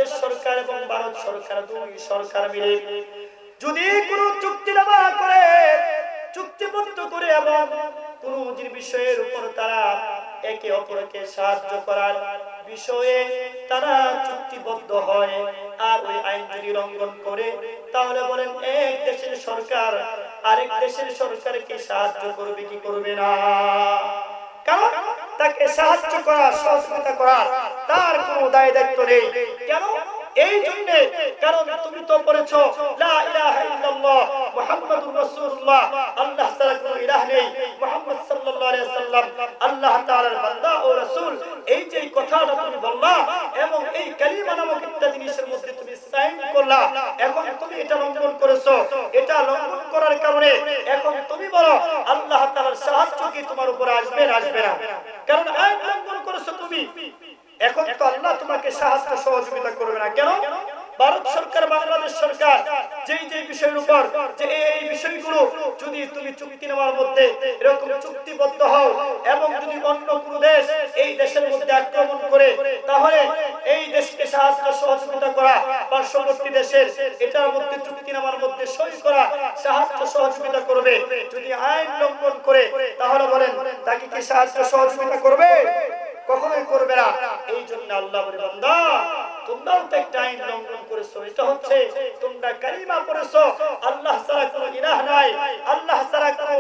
বাংলাদেশ সরকার এবং ভারত সরকার, দুই সরকার মিলে যদি কোনো চুক্তিনামা করে, চুক্তিবদ্ধ করে এবং কোনো বিষয়ের উপর তারা একে অপরকে সাহায্য করার বিষয়ে তারা চুক্তিবদ্ধ হয়, আর ওই আইন যদি লঙ্ঘন করে, তাহলে বলেন এক দেশের সরকার আরেক দেশের সরকারকে সাহায্য করবে কি করবে না? কারণ তাকে সাহায্য করা, সহযোগিতা করা তার কোনো দায় দায়িত্ব নেই। কেন? এই জন্য, কারণ তুমি তো পড়েছো লা ইলাহা ইল্লাল্লাহ মুহাম্মাদুর রাসূলুল্লাহ, আল্লাহ ছাড়া কোনো ইলাহ নেই, মুহাম্মদ সাল্লাল্লাহু আলাইহি ওয়াসাল্লাম আল্লাহ তাআলার বান্দা ও রাসূল। এই যে কথাটা তুমি বললা এবং এই কালিমা নামক একটা জিনিসের মধ্যে তুমি সাইন করলা, এখন তুমি এটা লঙ্ঘন করেছো। এটা লঙ্ঘন করার কারণে এখন তুমি বলো আল্লাহ তাআলার সাহায্য কি তোমার উপর আসবে না আসবে না? কারণ আইন লঙ্ঘন করেছো তুমি, এখন তো আল্লাহ তোমাকে সাহায্য সহযোগিতা করবে না। কেন? ভারত সরকার, বাংলাদেশ সরকার যেই যে বিষয়ের উপর যে এই বিষয়গুলো যদি তুমি চুক্তি নেওয়ার মধ্যে এরকম চুক্তিবদ্ধ হও এবং যদি অন্য কোনো দেশ এই দেশের মধ্যে আক্রমণ করে, তাহলে এই দেশকে সাহায্য সহযোগিতা করা, পার্শ্ববর্তী দেশের এটার মধ্যে চুক্তি নেওয়ার মধ্যে সই করা, সাহায্য সহযোগিতা করবে। যদি আইন লঙ্ঘন করে, তাহলে বলেন তাকে কি সাহায্য সহযোগিতা করবে? কখনোই করবে না। এই জন্য আল্লাহ বলে, বান্দা তোমরাও তো একটা আইন লঙ্ঘন করেছো। এটা হচ্ছে তোমরা কালিমা পড়েছো আল্লাহ ছাড়া কোনো ইলাহ নাই, আল্লাহ ছাড়া কোনো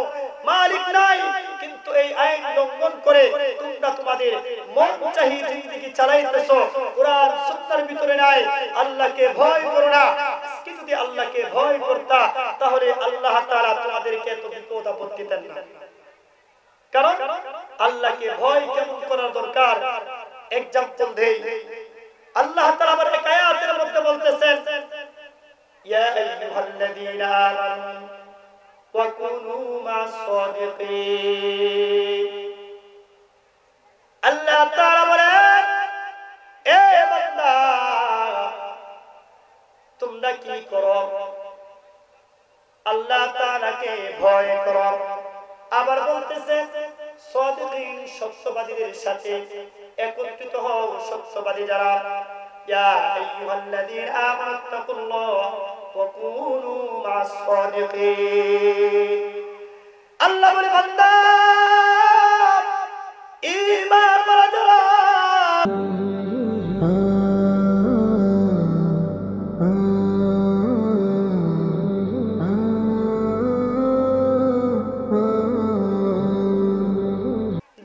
মালিক নাই, কিন্তু এই আইন লঙ্ঘন করে তোমরা তোমাদের মন চাহি জিন্দেগি চালাইতেছো। কুরআন সুন্নাহর ভিতরে নাই আল্লাহকে ভয় করো না। আজকে যদি আল্লাহকে ভয় করতা, তাহলে আল্লাহ তাআলা তোমাদেরকে এত বিপদ আপদ দিতেন না। কারণ আল্লাহকে ভয় কেমন করার দরকার, এক্সাম্পল দেই। আল্লাহ তাআলা আবার এক আয়াতের মধ্যে বলতেছেন, ইয়া আইয়ুহাল্লাযীনা আমানু ওয়া কুনু মা'আস সাদিকিন। আল্লাহ তাআলা বলেন, এ বান্দা তোমরা কি করো? আল্লাহ তাআলাকে ভয় করো। আবার বলতেছে সাদিকিন, সত্যবাদীদের সাথে একত্রিত হও, সত্যবাদী যারা। ইয়া আইয়ুহাল্লাযীনা আমানু তাকুল্লাহ ওয়া কুনু মা'আস সাদিকিন। আল্লাহ বলে, বান্দা ঈমান ওয়ালা যারা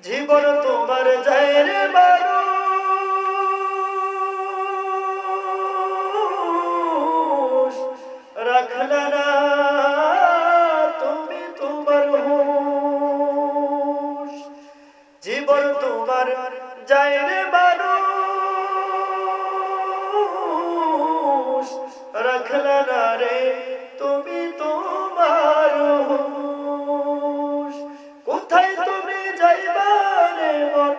জীবন তোমার যায় রে মানুষ, রাখলা না তুমি তোমার হুঁশ। জীবন তোমার যায় রে মানুষ, রাখলা না রে তুমি তোমার হুঁশ। কোথায় তুমি যাইবা রে মন,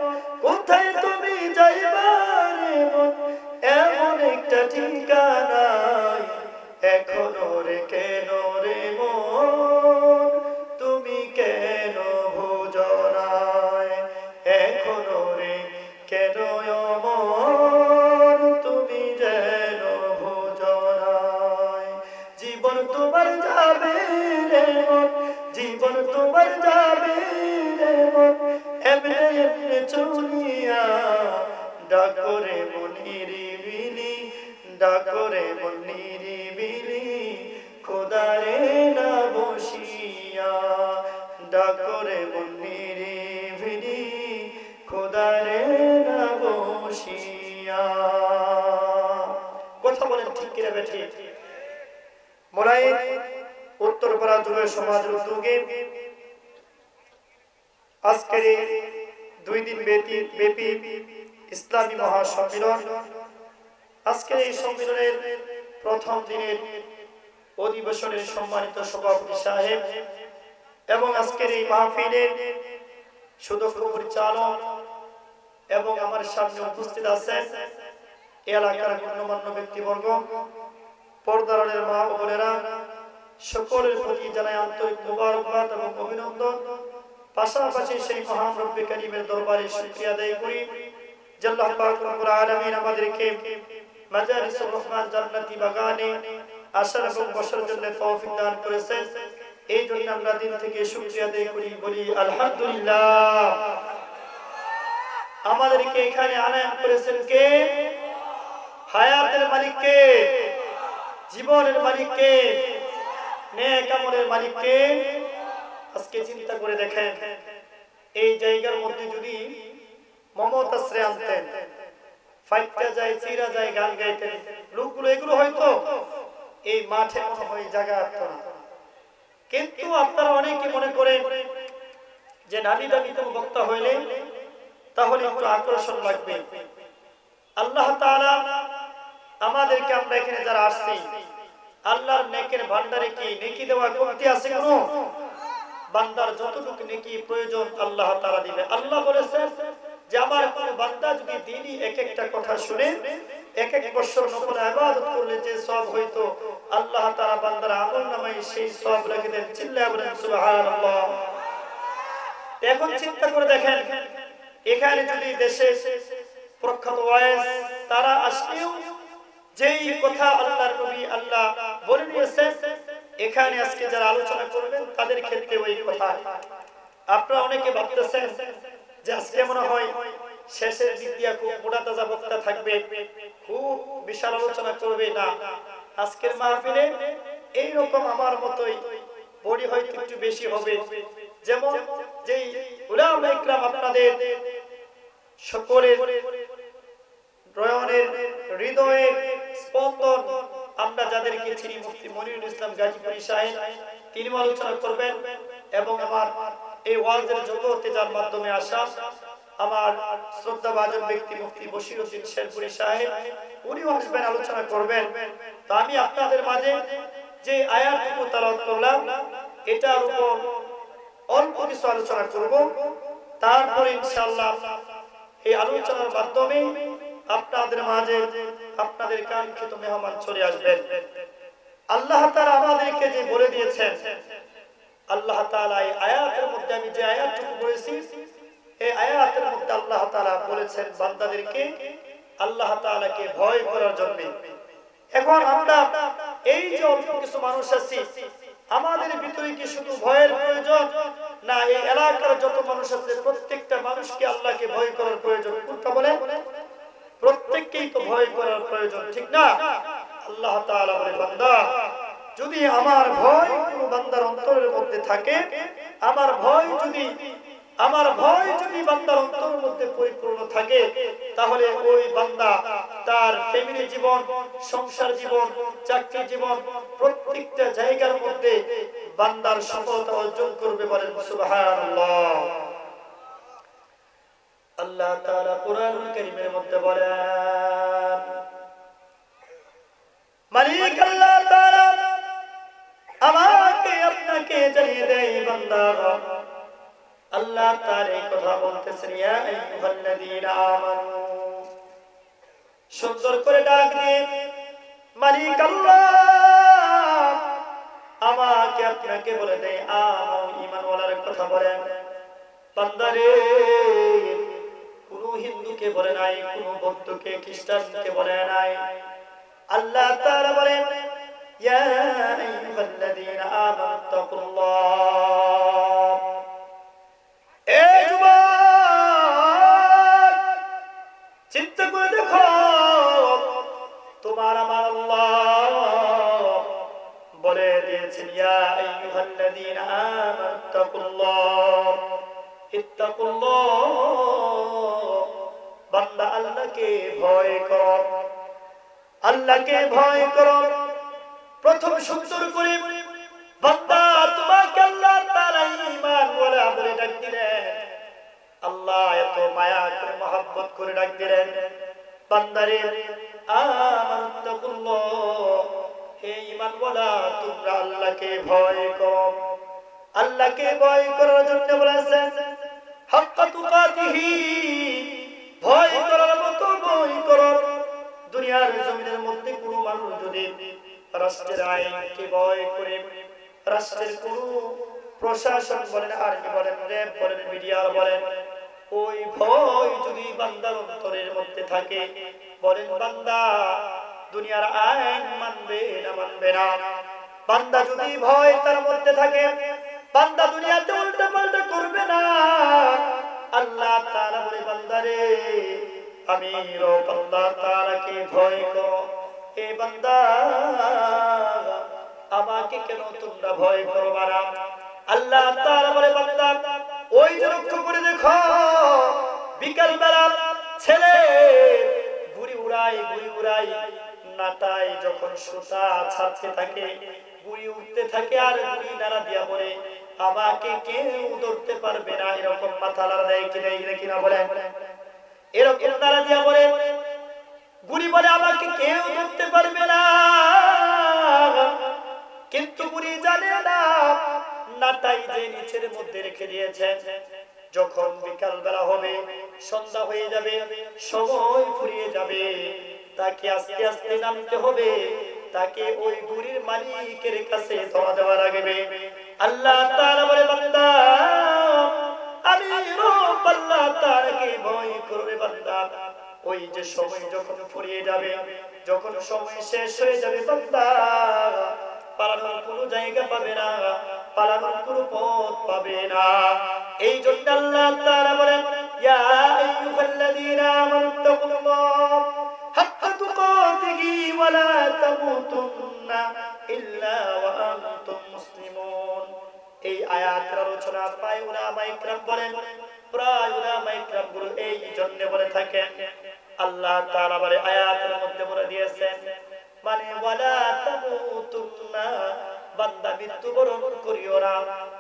কোথায় তুমি যাইবা রে মন, এমন একটা ঠিকানা এখনো রে কেন রে মন, তুমি কেন বুঝো না এখনো রে কেন মন, তুমি যেন বুঝো না। জীবন তোমার যাবে রে মন, জীবন তোমার যাবে রে মন, এমনে এমনে চলিয়া ডাকরে মন নিরিবিলি, ডাকরে মন নিরিবিলি, খোদারে না বসিয়া, ডাকরে মন নিরিবিলি, খোদারে না বসিয়া। কথা বলেন ঠিক কিনা বেঠি? মোলাই উত্তরপাড়া যুব সমাজের উদ্যোগে আজকের এই 2 দিন ব্যাপী ইসলামী মহাসম্মেলন, আজকের এই সম্মেলনের প্রথম দিনের অধিবেশনের সম্মানিত সভাপতি সাহেব এবং আজকের এই মাহফিলের সুদক্ষ পরিচালক এবং আমার সামনে উপস্থিত আছেন এলাকার গণ্যমান্য ব্যক্তিবর্গ, পর্দারের মা ও বোনেরা, সকলের প্রতি জানাই আন্তরিক মোবারকবাদ এবং অভিনন্দন। পাশাপাশি সেই মহান রব্বে কারীমের দরবারে শুকরিয়া আদায় করি যে আল্লাহ পাক রব্বুল আলামিন আমাদেরকে মাজারিসুর রহমান জান্নাতি বাগানে আসার এবং বসার জন্য তৌফিক দান করেছেন। এই জন্য আমরা দিন থেকে শুকরিয়া আদায় করি, বলি আলহামদুলিল্লাহ। আমাদেরকে এখানে আনয়ন করেছেন কে? হায়াতের মালিক কে? জীবনের মালিক কে? নেক আমলের মালিক কে? আজকে চিন্তা করে দেখেন, এই জায়গার মধ্যে যদি মমতা শ্রে আনতেন, ফাইটটা যায়, চিরা যায়, গান গাইতেন, লোকগুলো এগুলো হয়তো এই মাঠে মনে হয় জায়গা আসতো না। কিন্তু আপনারা অনেকে মনে করেন যে নামি দামি কোনো বক্তা হইলে তাহলে একটু আকর্ষণ লাগবে। আল্লাহ তাআলা আমাদেরকে, আমরা এখানে যারা আসছি, আল্লাহর নেকের ভান্ডারে কি নেকি দেওয়া কমতি আছে? কোনো বান্দার যতটুকু নেকি প্রয়োজন আল্লাহ তাআলা দিবে। আল্লাহ বলেছেন যে আমার কোন বান্দা যদি দিনই এক একটা কথা শুনে এক এক বছর নফল ইবাদত করলে যে সওয়াব হইতো, আল্লাহ তাআলা বান্দার আমলনামায় সেই সওয়াব রেখে দেন। চিল্লায়ে বলেন সুবহানাল্লাহ। এখন চিন্তা করে দেখেন, এখানে যদি দেশে প্রখ্যাত ওয়াইজ তারা আসলেও যেই কথা আল্লাহর নবী আল্লাহ বলে দিয়েছেন, এখানে আজকে যারা আলোচনা করবেন তাদের ক্ষেত্রে ওই কথা। আপনারা অনেকে ভাবতেছেন যে আজকে মনে হয় শেষের দিক দিয়া খুব মোটা তাজা বক্তা থাকবে, খুব বিশাল আলোচনা করবে। না, আজকের মাহফিলে এইরকম আমার মতোই বডি হয়তো একটু বেশি হবে। যেমন যেই উলামা ইকরাম আপনাদের সকলের নয়নের হৃদয়ের স্পন্দন, আমরা যাদেরকে চিনি, মুফতি মনিরুল ইসলাম গাজীপুরী সাহেব, তিনি আলোচনা করবেন। এবং আমার এই ওয়াজের জগতে যার মাধ্যমে আসা আমার শ্রদ্ধাভাজন ব্যক্তি মুফতি বশিরউদ্দিন শেরপুরী সাহেব, উনিও আসবেন, আলোচনা করবেন। তো আমি আপনাদের মাঝে যে আয়াতটুকু তেলাওয়াত করলাম, এটার উপর অল্প কিছু আলোচনা করব। তারপরে ইনশাআল্লাহ এই আলোচনার মাধ্যমে আপনাদের মাঝে আপনাদের কাঙ্ক্ষিত মেহমান চলে আসবেন। আল্লাহ তাআলা আমাদেরকে যে বলে দিয়েছেন, আল্লাহ তাআলা এই আয়াতের মধ্যে, আমি যে আয়াতটুকু বলেছি, এই আয়াতের মধ্যে আল্লাহ তাআলা বলেছেন বান্দাদেরকে আল্লাহ তাআলাকে ভয় করার জন্য। এখন আমরা এই যে অল্প কিছু মানুষ আছি, আমাদের ভিতরে কি শুধু ভয়ের প্রয়োজন, না এই এলাকার যত মানুষ আছে প্রত্যেকটা মানুষকে আল্লাহকে ভয় করার প্রয়োজন? কোনটা বলে? প্রত্যেককেই তো ভয় করার প্রয়োজন, ঠিক না? আল্লাহ তাআলা বলে, বান্দা যদি আমার ভয় কোন বান্দার অন্তরের মধ্যে থাকে, আমার ভয় যদি বান্দার অন্তরের মধ্যে পরিপূর্ণ থাকে, তাহলে ওই বান্দা তার ফ্যামিলি জীবন, সংসার জীবন, চাকরি জীবন, প্রত্যেকটা জায়গার মধ্যে বান্দার সফলতা অর্জন করবে। বলেন সুবহানাল্লাহ। আল্লাহ তাআলা কোরআনুল কারীমের মধ্যে বলেন, মালিক আল্লাহ তাআলা আমাকে আপনাকে জানিয়ে দেয়, বান্দা আল্লাহ তাআলা এই কথা বলতেছেন, ইয়া আইয়ুহাল্লাযীনা আমানু, সুন্দর করে ডাক দিয়ে মালিক আল্লাহ আমাকে আপনাকে বলে দেয়, ঈমানওয়ালার কথা বলেন। বান্দারে কোন হিন্দুকে বলে নাই, কোন বৌদ্ধকে, খ্রিস্টানকে বলে নাই। আল্লাহ তাআলা বলেন, ইয়া আইয়ুহাল্লাযীনা আমানু তাকুল্লাহ। এ যুবক, চিন্তা করে দেখো, তোমার আমার আল্লাহ বলে দিয়েছেন, ইয়া আইয়ুহাল্লাযীনা আমানু তাকুল্লাহ ইত্তাকুল্লাহ। বান্দা আল্লাহকে ভয় কর, আল্লাহকে ভয় করো। প্রথম সুন্দর করে বান্দা তোমাকে আল্লাহ তাআলা ঈমানওয়ালা বলে ডাক দিলেন। আল্লাহ এত মায়া করে মহব্বত করে ডাক দিলেন, বান্দারে আমানতুল্লাহ, হে ঈমানওয়ালা তোমরা আল্লাহকে ভয় করো। আল্লাহকে ভয় করার জন্য বলেছেন হাক্কা তুকাতিহি, ভয় করার মতো ভয় করো। দুনিয়ার জমিনের মধ্যে কোন মানুষ যদি রাষ্ট্রের আইনকে ভয় করে, রাষ্ট্রের কোন প্রশাসন বলেন, আর্মি বলেন, র্যাব বলেন, মিডিয়া বলেন, ওই ভয় যদি বান্দার অন্তরের মধ্যে থাকে, বলেন বান্দা দুনিয়ার আইন মানবে না বান্দা যদি ভয় তার মধ্যে থাকে বান্দা দুনিয়াতে উল্টা পাল্টা করবে না আল্লাহ তাআলা বলে বান্দারে আমি রব আল্লাহ তাআলাকে ভয় করো এ বান্দা আমাকে কেন তোমরা ভয় করো না আল্লাহ তাআলা বলে বান্দা ওই যে লক্ষ্য করে দেখো বিকাল বেলা ছেলে ঘুড়ি উড়াই নাটাই যখন সুতা ছাড়তে থাকে ঘুড়ি উঠতে থাকে আর ঘুড়ি নাড়া দিয়া বলে আমাকে কেউ ধরতে পারবে না এরকম মাথা নাড়া দেয় কিনা বলে এরকম নাড়া দিয়া বলে ঘুড়ি বলে আমাকে কেউ ধরতে পারবে না কিন্তু ঘুড়ি জানে না নাটাই যে নিচের মধ্যে রেখে দিয়েছে যখন বিকাল বেলা হবে সন্ধ্যা হয়ে যাবে সময় ফুরিয়ে যাবে তাকে আস্তে আস্তে নামতে হবে তাকে ওই ঘুড়ির মালিকের কাছে ধরা দেওয়া লাগবে আল্লাহ তাআলা বলে বান্দা আমি রব আল্লাহ তাআলাকে ভয় করে বান্দা ওই যে সময় যখন ফুরিয়ে যাবে যখন সময় শেষ হয়ে যাবে বান্দা পালানোর কোনো জায়গা পাবে না পালানোর কোনো পথ পাবে না এই জন্য আল্লাহ তাআলা বলেন ইয়া আইয়ুহাল্লাযীনা আমানু তাকুল্লাহ হাক্কা তুকাতিহি ওয়া লা তামুতুন্না ইল্লা ওয়া আনতুম মুসলিমুন এই আয়াতের আলোচনা প্রায় উলামায়ে কিরাম বলেন প্রায় উলামায়ে কিরাম গুলো এই জন্য বলে থাকেন আল্লাহ তাআলা বলে আয়াতের মধ্যে বলে দিয়েছেন মানে ওয়ালা তামুতুন্না বান্দা মৃত্যুবরণ করিও না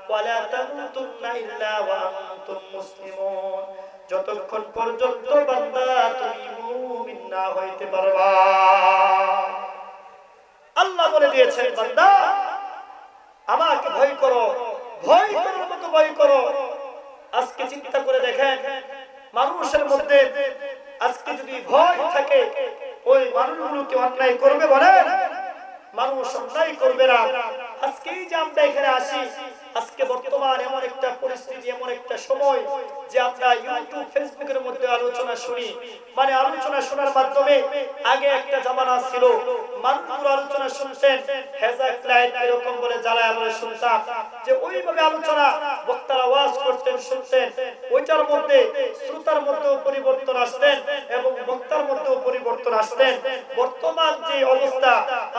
ওয়ালা তামুতুন্না ইল্লা ওয়া আনতুম মুসলিমুন যতক্ষণ পর্যন্ত বান্দা তুমি মুমিন না হইতে পারবা আল্লাহ বলে দিয়েছেন বান্দা আমাকে ভয় করো ভয় করার মতো ভয় করো আজকে চিন্তা করে দেখেন মানুষের মধ্যে আজকে যদি ভয় থাকে ওই মানুষগুলো কি অন্যায় করবে বলেন মানুষ অন্যায় করবে না আজকে যে আমরা এখানে আসি আজকে বর্তমান এমন একটা পরিস্থিতি এমন একটা সময় যে আমরা ইউটিউব ফেসবুকের মধ্যে আলোচনা শুনি মানে আলোচনা শোনার মাধ্যমে আগে একটা জামানা ছিল মানুষগুলো আলোচনা শুনতেন হেজাক লাইট এরকম বলে জ্বালায় আমরা শুনতাম যে ওইভাবে আলোচনা বক্তারা ওয়াজ করতেন শুনতেন ওইটার মধ্যে শ্রোতার মধ্যেও পরিবর্তন আসতেন এবং বক্তার মধ্যেও পরিবর্তন আসতেন বর্তমান যে অবস্থা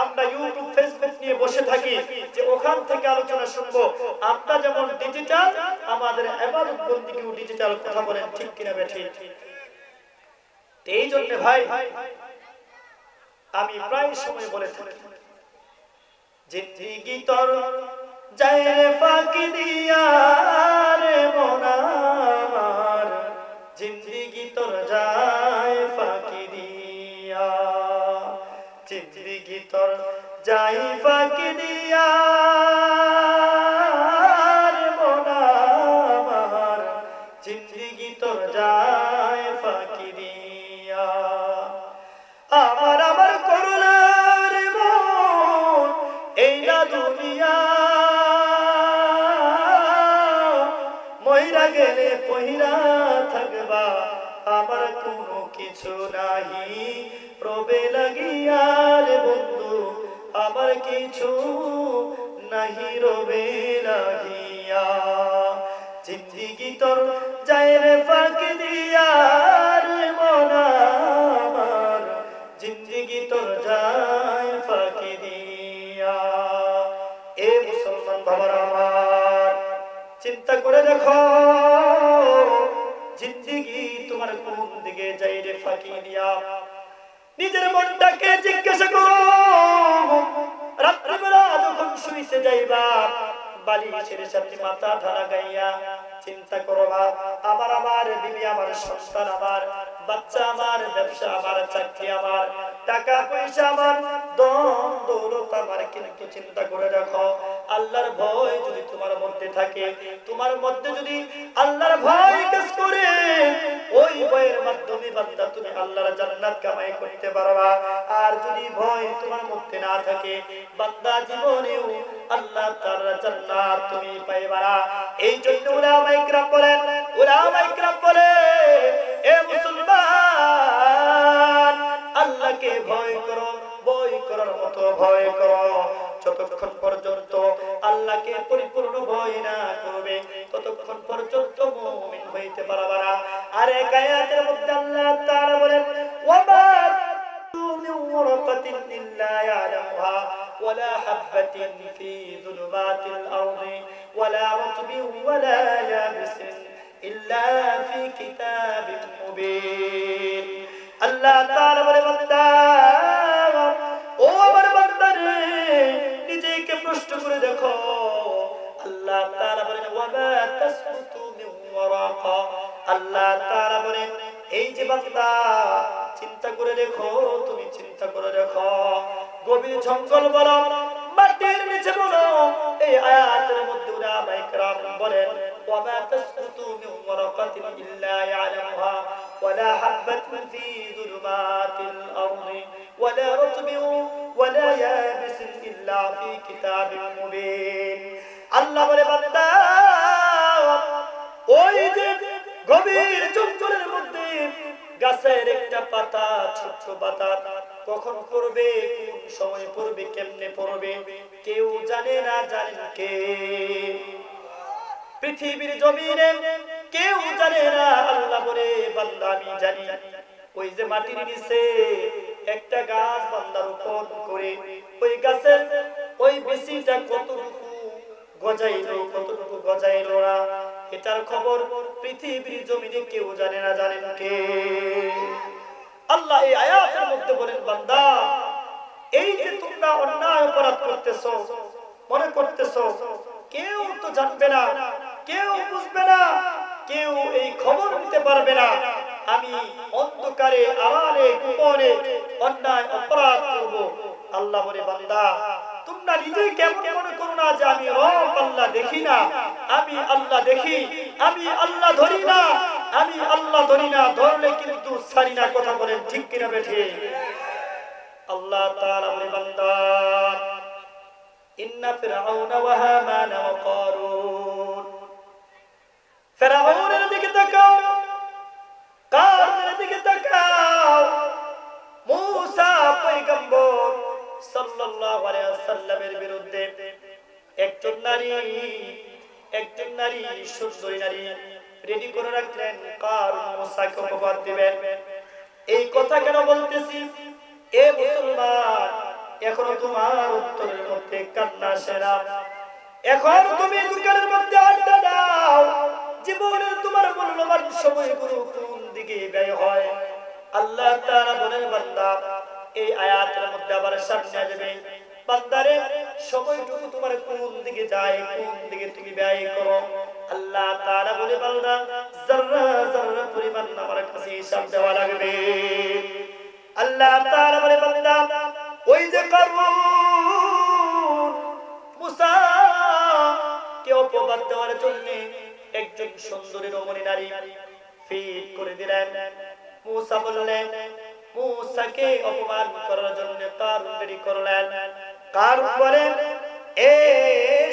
আমরা ইউটিউব ফেসবুক নিয়ে বসে থাকি যে ওখান থেকে আলোচনা শুনবো আমরা যেমন ডিজিটাল আমাদের ইবাদত বন্দেগীও ডিজিটাল কথা বলেন ঠিক কিনা বেঠিক এই জন্য ভাই আমি প্রায় সময় বলে থাকি জিন্দেগি তোর যায় রে ফাঁকি দিয়া রে মন আমার জিন্দেগি তোর যায় ফাঁকি দিয়া জিন্দেগি তোর যায় ফাঁকি দিয়া রে মন আমার জিন্দেগি তোর যায় ফাঁকি দিয়া আমার করলার মন এই না দুনিয়া মইরা গেলে পহিরা থাকবা আমার কোনো কিছু নাহি রবে লাগিয়া রে বন্ধু আমার কিছু নাহি রবে লাগিয়া জিন্দেগি তোর যায় রে ফাঁকি দিয়া রে মন আমার জিন্দেগি তোর যায় ফাঁকি দিয়া এ মুসলমান বাবার আমার চিন্তা করে দেখো জিন্দেগি তোমার কোন দিকে যায় রে ফাঁকি দিয়া নিজের মনটাকে জিজ্ঞাসা করো রাত্রিবেলা যখন শুইতে যাইবা বালিশের সাথে মাথা ঢালা গাইয়া চিন্তা করবা আমার বিবি আমার সন্তান আমার বাচ্চা আমার ব্যবসা আমার চাকরি আমার টাকা পয়সা আমার ধন দৌলত আমার কিন্তু চিন্তা করে রাখো আল্লাহর ভয় যদি তোমার মধ্যে থাকে তোমার মধ্যে যদি আল্লাহর ভয় কাজ করে ওই ভয়ের মাধ্যমে বান্দা তুমি আল্লাহর জান্নাত কামাই করতে পারবা আর যদি ভয় তোমার মধ্যে না থাকে বান্দা জীবনেও আল্লাহ তাআলার জান্নাত তুমি পাইবা না এই জন্য উলামায়ে কিরাম বলে এ মুসলমান আল্লাহকে ভয় করো ভয় করো। যতক্ষণ পর্যন্ত আল্লাহকে পরিপূর্ণ ভয় না করবে ততক্ষণ পর্যন্ত মুমিন হইতে পারবে না। আর এক আয়াতের মধ্যে আল্লাহ তাআলা বলেন ওয়ামা من ورقة إلا يعلمها ولا حبة في ظلمات الأرض ولا رطب ولا يابس إلا في كتاب مبين الله تعالى বলে বান্দা ও আমার বান্দা রে নিজেকে প্রশ্ন করে দেখো আল্লাহ তাআলা বলেন ওয়ামা তাসকুতু মিন ওয়ারাকা আল্লাহ তাআলা বলেন এই যে বান্দা চিন্তা করে দেখো তুমি চিন্তা করে দেখো গভীর জঙ্গল বলো মাটির নিচে বলো এই আয়াতের মধ্যে উলামায়ে কেরাম বলেন ওয়ামা তাসকুতু মিন ওয়ারাকাতিন ইল্লা ইয়ালামুহা ওয়ালা হাববাতিন ফি যুলুমাতিল আরদি ওয়ালা রাতবিন ওয়ালা ইয়াবিসিন ইল্লা ফি কিতাবিন মুবিন আল্লাহ বলে বান্দা ওই যে গভীর জঙ্গলের মধ্যে গাছের একটা পাতা ছোট পাতা কখন পড়বে কোন সময় পড়বে কেমনে পড়বে কেউ জানে না জানেন কে পৃথিবীর জমিনে কেউ জানে না আল্লাহ বলে বান্দা আমি জানি ওই যে মাটির নিচে একটা গাছ বান্দা রোপণ করে ওই গাছের ওই বিচিটা কতটুকু গজাইলো কতটুকু গজাইলো না এটার খবর পৃথিবীর জমিনে কেউ জানে না জানেন কে আল্লাহ এই আয়াতের মধ্যে বলেন বান্দা এই যে তোমরা অন্যায় অপরাধ করতেছো মনে করতেছো কেউ তো জানবে না কেউ বুঝবে না কেউ এই খবর নিতে পারবে না আমি অন্ধকারে আড়ালে গোপনে অন্যায় অপরাধ করব আল্লাহ বলে বান্দা তোমরা নিজে কেমন মনে করো না যে আমি রব আল্লাহ দেখি না আমি আল্লাহ দেখি আমি আল্লাহ ধরি না আমি আল্লাহ ধরি না ধরলে কিন্তু ছাড়ি না কথা বলেন ঠিক কিনা বেঠে আল্লাহ তাআলা বলে বান্দা ইন্না ফিরআউনা ওয়া হামানা ওয়া কারুন ফিরআউনের দিকে তাকাও কারুনের দিকে তাকাও মুসা পয়গম্বর সাল্লাল্লাহু আলাইহি ওয়াসাল্লামের বিরুদ্ধে একজন নারী সুন্দরী নারী রেডি করে রাখলেন কারুন মুসাকে উপহার দিবেন এই কথা কেন বলতেছি এ মুসলমান এখনো তোমার উত্তরের মধ্যে কান্না আসে না এখন তুমি দোকানের মধ্যে আড্ডা দাও জীবনের তোমার মূল্যবান সময়গুলো কোন দিকে ব্যয় হয় আল্লাহ তাআলা বলেন বান্দা এই আয়াতের মধ্যে আবার সামনে আসবে বান্দারে সময়টুকু তোমার কোন দিকে যায় কোন দিকে তুমি ব্যয় করো আল্লাহ তাআলা বলে বান্দা যারা যারা পরিমাণ আমার কাছে হিসাব দেওয়া লাগবে আল্লাহ তাআলা বলে বান্দা ওই যে কারুন মুসা কে অপবাদ দেওয়ার জন্য একজন সুন্দরী রমণী নারী ফিট করে দিলেন মুসা বললেন মুসাকে অপমান করার জন্য কারুন রেডি করলেন কারুন বলেন এ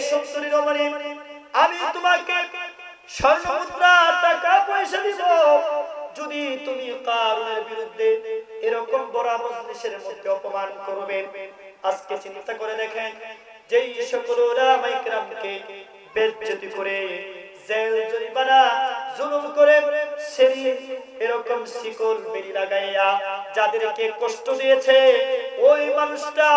সুন্দরী রমণী আমি তোমাকে স্বর্ণ মুদ্রা টাকা পয়সা দিব যদি তুমি কারুনের বিরুদ্ধে এরকম বড় মজলিসের মধ্যে অপমান করবে আজকে চিন্তা করে দেখেন যেই সকল উলামায়ে কেরামকে বেইজ্জতি করে জেল জরিমানা জুলুম করে শরীর এরকম শিকল বেড়ি লাগাইয়া যাদেরকে কষ্ট দিয়েছে ওই মানুষটা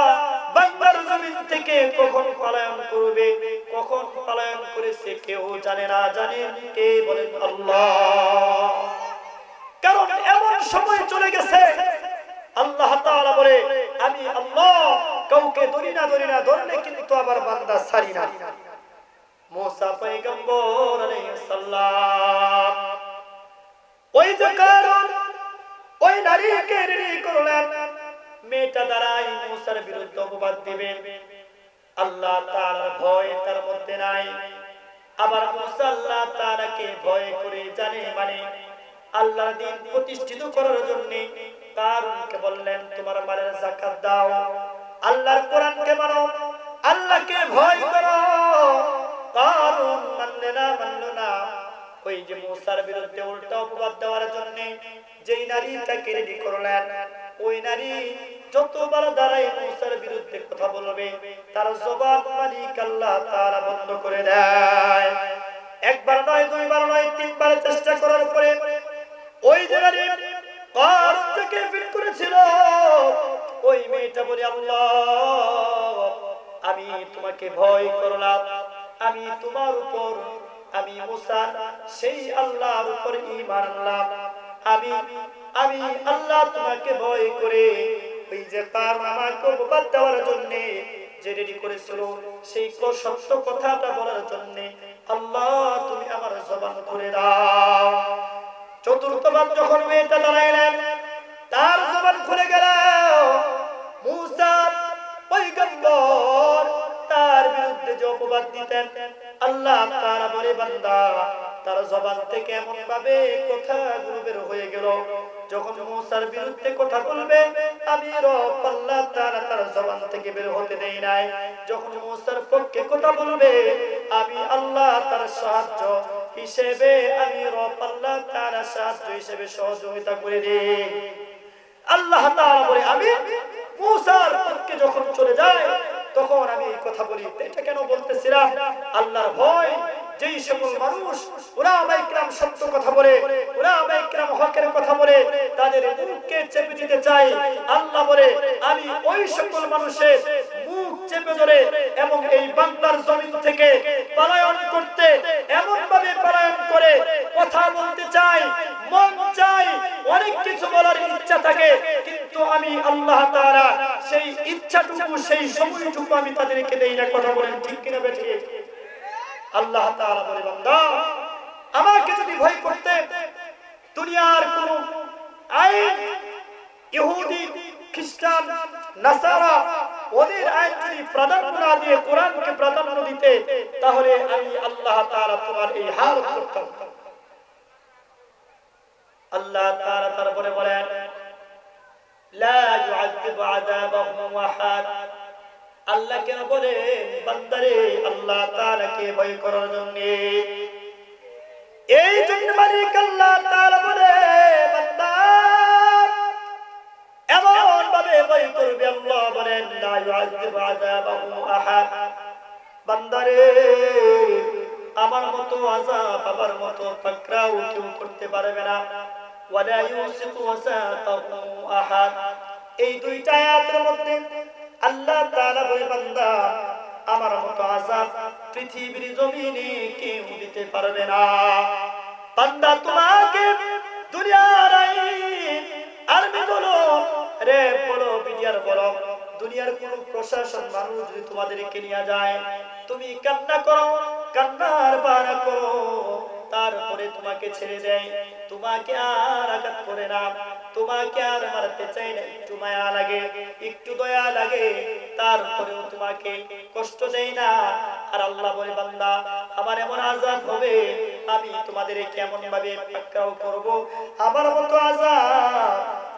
বাংলার জমিন থেকে কখন পলায়ন করবে কখন পলায়ন করেছে কেউ জানে না জানেন কে বলেন আল্লাহ কারণ এমন সময় চলে গেছে আল্লাহ তাআলা বলে আমি আল্লাহ কাউকে ধরি না ধরলে কিন্তু আবার বান্দা ছাড়ি না মুসা পয়গম্বর আলাইহিস সালাম ওই যে কারণ ওই নারীকে রেডি করলেন মেয়েটা দ্বারাই মুসার বিরুদ্ধে অপবাদ দিবেন আল্লাহ তাআলার ভয় তার মধ্যে নাই আবার মুসা আল্লাহ তাআলাকে ভয় করে জানে মানে আল্লাহর দ্বীন প্রতিষ্ঠিত করার জন্য কারুনকে বললেন তোমার মালের যাকাত দাও আল্লাহর কোরআনকে মানো আল্লাহকে ভয় করো কারুন মানলো না ওই যে মুসার বিরুদ্ধে উল্টা অপবাদ দেওয়ার জন্য যেই নারীটাকে রেডি করলেন ওই নারী যতবার দাঁড়ায় মুসার বিরুদ্ধে কথা কথা বলবে তার জবান মালিক আল্লাহ তাআলা বন্ধ করে দেয়। একবার নয়, দুইবার নয়, তিনবার চেষ্টা করার পরে ওই জায়গায় কারণ থেকে ফিট করেছিল ওই মেয়েটা বলে, আল্লাহ আমি তোমাকে ভয় করলাম, আমি তোমার উপর, আমি মুসা সেই আল্লাহর উপর ঈমান আনলাম, আমি আল্লাহ তোমাকে ভয় করে ওই যে তার আমাকে উপবাদ দেওয়ার জন্য যে রেডি করেছিল সেই সত্য কথাটা বলার জন্য আল্লাহ তুমি আমার জবান খুলে দাও। চতুর্থবার যখন মেয়েটা দাঁড়াইলেন তার জবান খুলে গেল। মুসা পয়গম্বর তার বিরুদ্ধে যে অপবাদ দিতেন আল্লাহ তাআলা বলে বান্দা তার জবান থেকে এমন ভাবে কথাগুলো বের হয়ে গেল, যখন মুসার বিরুদ্ধে কথা বলবে আমি রব আল্লাহ তাআলা তার জবান থেকে বের হতে দেই নাই, যখন মুসার পক্ষে কথা বলবে আমি আল্লাহ তার সাহায্য হিসেবে, আমি রব আল্লাহ তাআলা সাহায্য হিসেবে সহযোগিতা করে দেই। আল্লাহ তাআলা বলে আমি মুসার পক্ষে যখন চলে যাই তখন আমি এই কথা বলি। এটা কেন বলতেছিলাম? আল্লাহর ভয়। যেই সকল মানুষ উলামায়ে কিরাম সত্য কথা বলে, উলামায়ে কিরাম হকের কথা বলে, তাদের মুখকে চেপে দিতে চাই, আল্লাহ বলে আমি ওই সকল মানুষের মুখ চেপে ধরে এবং এই বাংলার জমিন থেকে পলায়ন করতে এমন ভাবে পলায়ন করে কথা বলতে চাই, মন চাই, অনেক কিছু বলার ইচ্ছা থাকে, কিন্তু আমি আল্লাহ তাআলা সেই ইচ্ছাটুকু সেই সময়টুকু আমি তাদেরকে দেই না। কথা বলেন ঠিক কিনা বেঠিক? আল্লাহ তাআলা বলে বান্দা আমাকে যদি ভয় করতে দুনিয়ার কোন আইন, ইহুদি, খ্রিস্টান, নাসারা ওদের আইন যদি প্রাধান্য না দিয়ে কোরআনকে প্রাধান্য দিতে, তাহলে আমি আল্লাহ তাআলা তোমার এই হাল করতাম। আল্লাহ তাআলা তারপরে বলেন লা ইউআযিবু আযাবাহু আহাদ। আল্লাহ কেন বলে বান্দারে আল্লাহ তাআলাকে ভয় করার জন্য, এই জন্য মালিক আল্লাহ তাআলা বলে বান্দা এমন ভাবে ভয় করবে। আল্লাহ বলেন লা ইউআযিবু আযাবাহু আহাদ। বান্দারে আমার মতো আযাব, আমার মতো পাকড়াও কেউ করতে পারবে না। ওয়ালা ইউসিকু ওয়াসাতাহু আহাদ। এই দুইটা আয়াতের মধ্যে আল্লাহ তাআলা বলে বান্দা আমার মতো আযাব পৃথিবীর জমিনে কেউ দিতে পারবে না। বান্দা তোমাকে দুনিয়ার আইন আরবি বলো, রেপ বলো, বিডিআর বলো, দুনিয়ার কোন প্রশাসন মানুষ যদি তোমাদেরকে নিয়ে যায়, তুমি কান্না করো, কান্নার বাড়া করো, তারপরে তোমাকে ছেড়ে দেয়, তোমাকে আর আঘাত করে না, তোমাকে আর মারতে চাই না, একটু মায়া লাগে, একটু দয়া লাগে, তারপরেও তোমাকে কষ্ট দেয় না। আর আল্লাহ বলে বান্দা আমার এমন আযাব হবে, আমি তোমাদের কেমন ভাবে পাকড়াও করব, আমার মতো আযাব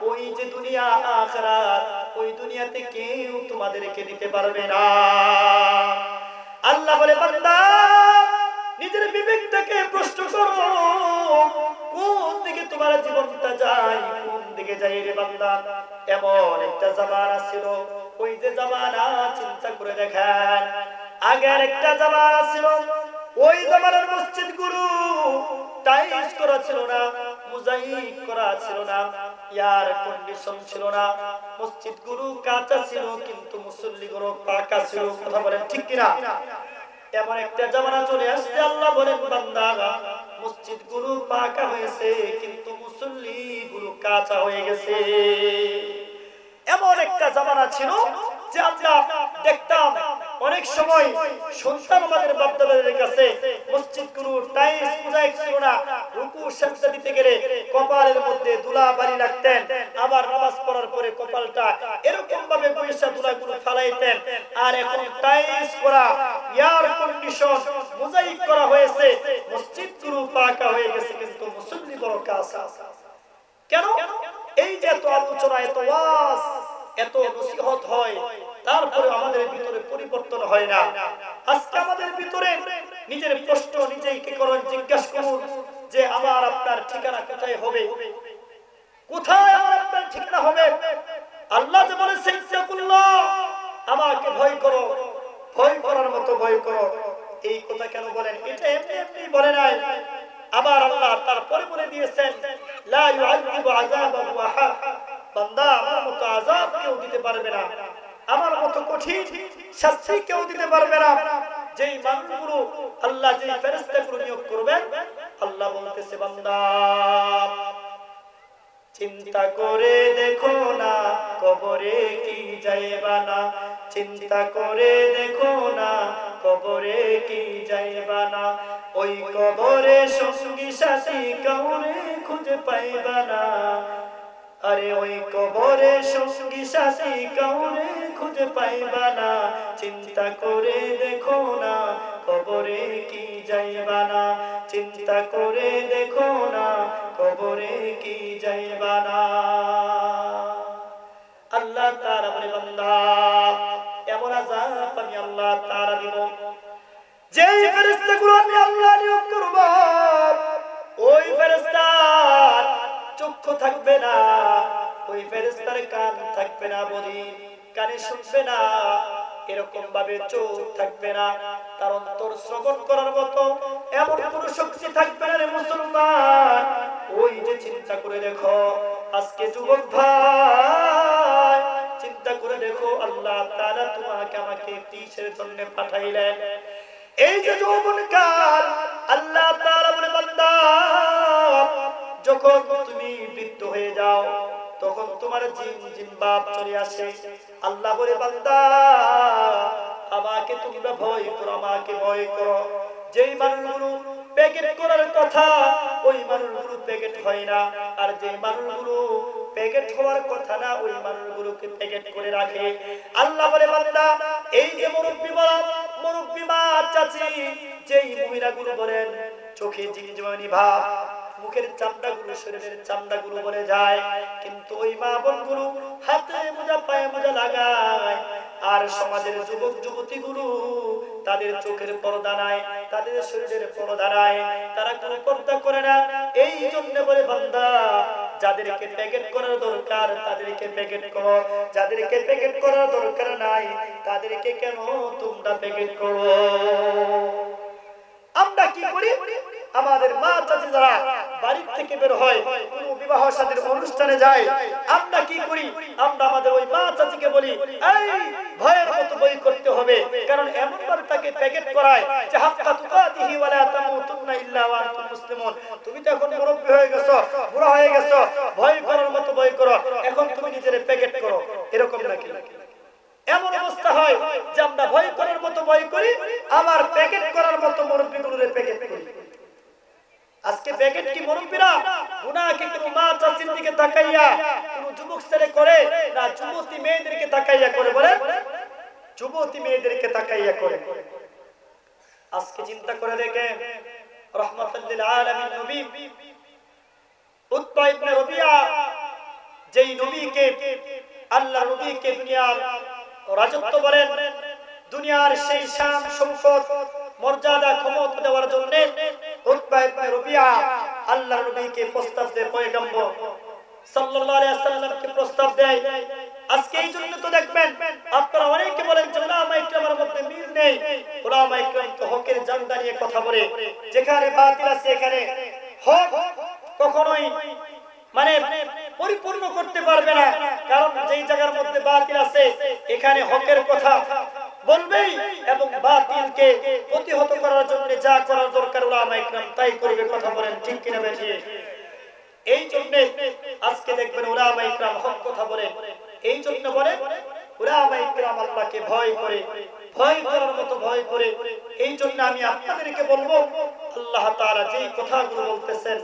ওই যে দুনিয়া আখিরাত, ওই দুনিয়াতে কেউ তোমাদেরকে দিতে পারবে না। আল্লাহ বলে বান্দা নিজের বিবেকটাকে প্রশ্ন করো, কোন দিকে তোমার জীবনটা যায়, কোন দিকে যায় রে বান্দা। এমন একটা জামানা ছিল, ওই যে জামানা চিন্তা করে দেখেন, আগের একটা জামানা ছিল, ওই জামানার মসজিদগুলো টাইলস করা ছিল না, মোজাইক করা ছিল না, এয়ার কন্ডিশন ছিল না, মসজিদগুলো কাঁচা ছিল কিন্তু মুসল্লিগুলো পাকা ছিল। কথা বলেন ঠিক কিনা? এমন একটা জামানা চলে আসছে, আল্লাহ বলেন বান্দা মসজিদগুলো পাকা হয়েছে কিন্তু মুসল্লিগুলো কাঁচা হয়ে গেছে। এমন একটা জামানা ছিল যে আমরা দেখতাম অনেক সময় শুনতাম আমাদের বাপ-দাদাদের কাছে মসজিদগুলো টাইলস মোজাইক ছিল না, রুকু সিজদা দিতে গেলে কপালের মধ্যে ধুলাবালি লাগতেন, আবার নামাজ পড়ার পরে কপালটা এরকম ভাবে পয়সা ধুলাগুলো ফালাইতেন। আর এখন টাইলস করা, এয়ার কন্ডিশন, মোজাইক করা হয়েছে, মসজিদগুলো পাকা হয়ে গেছে কিন্তু মুসল্লি বড় কাঁচা। কেন? এই যে এত আলোচনা, এত ওয়াজ, এত নসিহত হয়, তারপরে আমাদের ভিতরে পরিবর্তন হয় না। আজকে আমাদের ভিতরে নিজের প্রশ্ন নিজেই কি করেন, জিজ্ঞাসা করুন যে আমার আপনার ঠিকানা কোথায় হবে, কোথায় আমার আপনার ঠিকানা হবে? আল্লাহ যে বলেছেন ইত্তাকুল্লাহ, আমাকে আমাকে ভয় করো, ভয় করার মতো ভয় করো। এই কথা কেন বলেন? এটা এমনি এমনি বলে নাই। আবার আল্লাহ তারপরে বলে দিয়েছেন, লা ইউআযিবু আযাবাহু আহাদ, বান্দা আমার মতো আযাব কেউ দিতে পারবে না, আমার মতো কঠিন শাস্তি কেউ দিতে পারবে না। যেই মানুষগুলো আল্লাহ যেই ফেরেশতাগুলো নিয়োগ করবেন, আল্লাহ বলতেছে বান্দা চিন্তা করে দেখো না কবরে কি যাইবা না, চিন্তা করে দেখো না কবরে কি যাইবা না, ওই কবরে সঙ্গী সাথী কাউরে খুঁজে পাইবা না, আরে ওই কবরে সঙ্গী সাথী কাউরে খুঁজে পাইবা না, চিন্তা করে দেখো না কবরে কি যাইবা না, চিন্তা করে দেখো না কবরে কি যাইবা না। আল্লাহ তাআলা বলে বান্দা এমন আযাব আমি আল্লাহ তাআলা দিব, যেই ফেরেশতাগুলো আমি আল্লাহ নিয়োগ করব, ওই ফেরেশতার চক্ষু থাকবে না, ওই ফেরেশতার কান থাকবে না, বলি কানে শুনবে না, এরকম ভাবে চোখ থাকবে না, তার অন্তর শ্রবণ করার মতো এমন কোন শক্তি থাকবে না রে মুসলমান। ওই যে চিন্তা করে দেখো আজকে যুবক ভাই, চিন্তা করে দেখো আল্লাহ তাআলা তোমাকে আমাকে কিসের জন্য পাঠাইলেন? এই যে যৌবনকাল, আল্লাহ তাআলা বলে বান্দা যখন তুমি বৃদ্ধ হয়ে যাও তখন তোমার জিন বাপ চলে আসে। আল্লাহ বলে বান্দা আমাকে তোমরা ভয় করো, আমাকে ভয় করো। যেই মানুষগুলো প্যাকেট করার কথা ওই মানুষগুলো প্যাকেট হয় না, আর যে মানুষগুলো প্যাকেট হওয়ার কথা না ওই মানুষগুলোকে প্যাকেট করে রাখে। আল্লাহ বলে বান্দা এই যে মুরব্বি বড় মুরব্বি মা চাচি, যেই মহিলাগুলো বলেন চোখে জিনজমানি ভাব, মুখের চামড়াগুলো শরীরের চামড়াগুলো বলে যায়, কিন্তু ওই মা বোনগুলো হাতে মোজা পায়ে মোজা লাগায়, আর সমাজের যুবক যুবতীগুলো তাদের চোখের পর্দা নাই, তাদের শরীরের পর্দা নাই, তারা কোনো পর্দা করে না। এই জন্য বলে বান্দা যাদেরকে প্যাকেট করার দরকার তাদেরকে প্যাকেট করো, যাদেরকে প্যাকেট করার দরকার নাই তাদেরকে কেন তোমরা প্যাকেট করো? আমরা কি করি? আমাদের মা চাচি যারা বাড়ি থেকে বের হয় কোন বিবাহ শাদীর অনুষ্ঠানে যায়, আমরা কি করি? আমরা আমাদের ওই মা চাচিকে বলি এই ভয়ের মতো বই করতে হবে, কারণ এমন ভাবে তাকে প্যাকেট করায় যে হাক্কা তুকাতিহি ওয়া লা তামুতুন্না ইল্লা ওয়া আনতুম মুসলিমুন। তুমি তো এখন মুরব্বি হয়ে গেছো, বুড়া হয়ে গেছো, ভয় করার মতো ভয় করো, এখন তুমি নিজের প্যাকেট করো, এরকম নাকি? এমন অবস্থা হয় যে আমরা ভয় করার মতো ভয় করি, আবার প্যাকেট করার মতো মুরব্বিগুলোরে প্যাকেট করি। আজকে প্যাকেট কি মুরব্বিরা গুনাহকে কোন মা চাচির দিকে তাকাইয়া কোন যুবক ছেলে করে না যুবতী মেয়েদেরকে তাকাইয়া করে? বলে যুবতী মেয়েদেরকে তাকাইয়া করে। আজকে চিন্তা করে দেখে রাহমাতুল লিল আলামিন নবী উতবা ইবনে রবিয়া, যেই নবীকে আল্লাহ নবীকে দুনিয়ার রাজত্ব বলেন, দুনিয়ার সেই শান সম্পদ মর্যাদা ক্ষমতা দেওয়ার জন্য উতবা ইবনে রবিয়া আল্লাহ নবীকে প্রস্তাব দেয়, পয়গম্বর সাল্লাল্লাহু আলাইহি ওয়াসাল্লামকে প্রস্তাব দেয়। আজকে এই জন্য তো দেখবেন আপনারা অনেকে বলেন যে উলামা ইকরামের মধ্যে মিল নেই। উলামা ইকরাম তো হকের জানদা নিয়ে কথা বলে, যেখানে বাতিল আছে এখানে হক কখনোই মানে পরিপূর্ণ করতে পারবে না, কারণ যেই জায়গার মধ্যে বাতিল আছে এখানে হকের কথা বলবেই এবং বাতিলকে প্রতিহত করার জন্য যা করার দরকার উলামা ইকরাম তাই করবে। কথা বলেন ঠিক কিনা বেঠি? এই জন্য আজকে দেখবেন উলামা ইকরাম হক কথা বলে, এই জন্য বলে উলামা ইকরাম আল্লাহকে ভয় করে, ভয় করার মতো ভয় করে। এই জন্য আমি আপনাদেরকে বলবো আল্লাহ তাআলা যেই কথাগুলো বলতেছেন,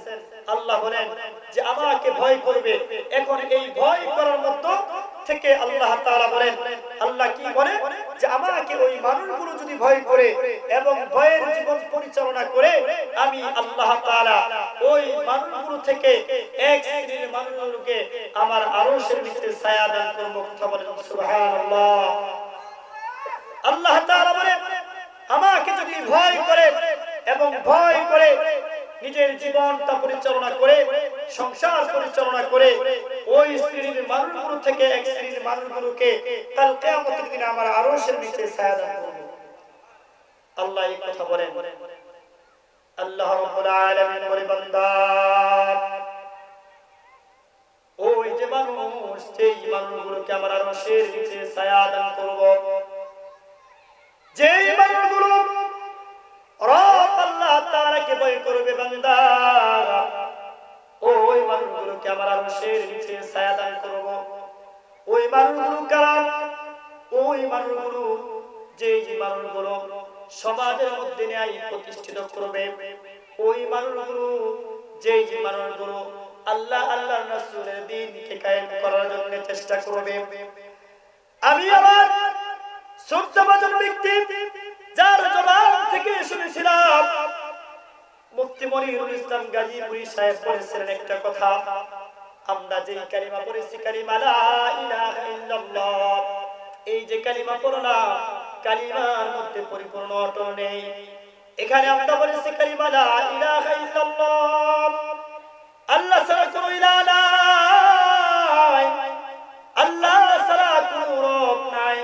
আল্লাহ বলেন যে আমাকে ভয় করবে। এখন এই ভয় করার মধ্যে থেকে আল্লাহ তাআলা বলেন, আল্লাহ কি বলে যে আমাকে ওই মানুষগুলো যদি ভয় করে এবং ভয়ের জীবন পরিচালনা করে, আমি আল্লাহ তাআলা ওই মানুষগুলো থেকে এক শ্রেণীর মানুষগুলোকে আমার আরশের নিচে ছায়া দান করব। কথা বলেন সুবহানাল্লাহ। আল্লাহ তাআলা বলে আমাকে যদি ভয় করে এবং ভয় করে নিজের জীবনটা পরিচালনা করে সংসার পরিচালনা করে ওই শ্রেণীর মানুষগুলো থেকে এক শ্রেণীর মানুষগুলোকে কাল কিয়ামতের দিনে আমার আরশের নিচে ছায়া দান করব। আল্লাহ এই কথা বলেন। আল্লাহ রাব্বুল আলামিন বলে বান্দা ওই যে মানুষ সেই মানুষগুলোকে আমার আরশের নিচে ছায়া দান করব। যেই মানুষগুলো রব আল্লাহ তাআলাকে ভয় করবে বান্দা ওই মানুষগুলোকে আমার আরশের নিচে ছায়া দান করব। ওই মানুষগুলো কারা? ওই মানুষগুলো যেই মানুষগুলো সমাজের মধ্যে ন্যায় প্রতিষ্ঠিত করবে, ওই মানুষগুলো যেই মানুষগুলো আল্লাহ আল্লাহর রাসূলের দ্বীনকে কায়েম করার জন্য চেষ্টা করবে। আমি আমার শ্রদ্ধাভাজন ব্যক্তি যার জবান থেকে শুনেছিলাম মুফতি মনিরুল ইসলাম গাজীপুরী সাহেব বলেছিলেন একটা কথা, আমরা যেই কালিমা পড়েছি কালিমা লা ইলাহা ইল্লাল্লাহ, এই যে কালিমা পড়লাম কালিমার মধ্যে পরিপূর্ণ অটল নেই। এখানে আমরা বলেছি কালিমা লা ইলাহা ইল্লাল্লাহ, আল্লাহ ছাড়া কোনো ইলাহ নাই, আল্লাহ ছাড়া কোনো রব নাই।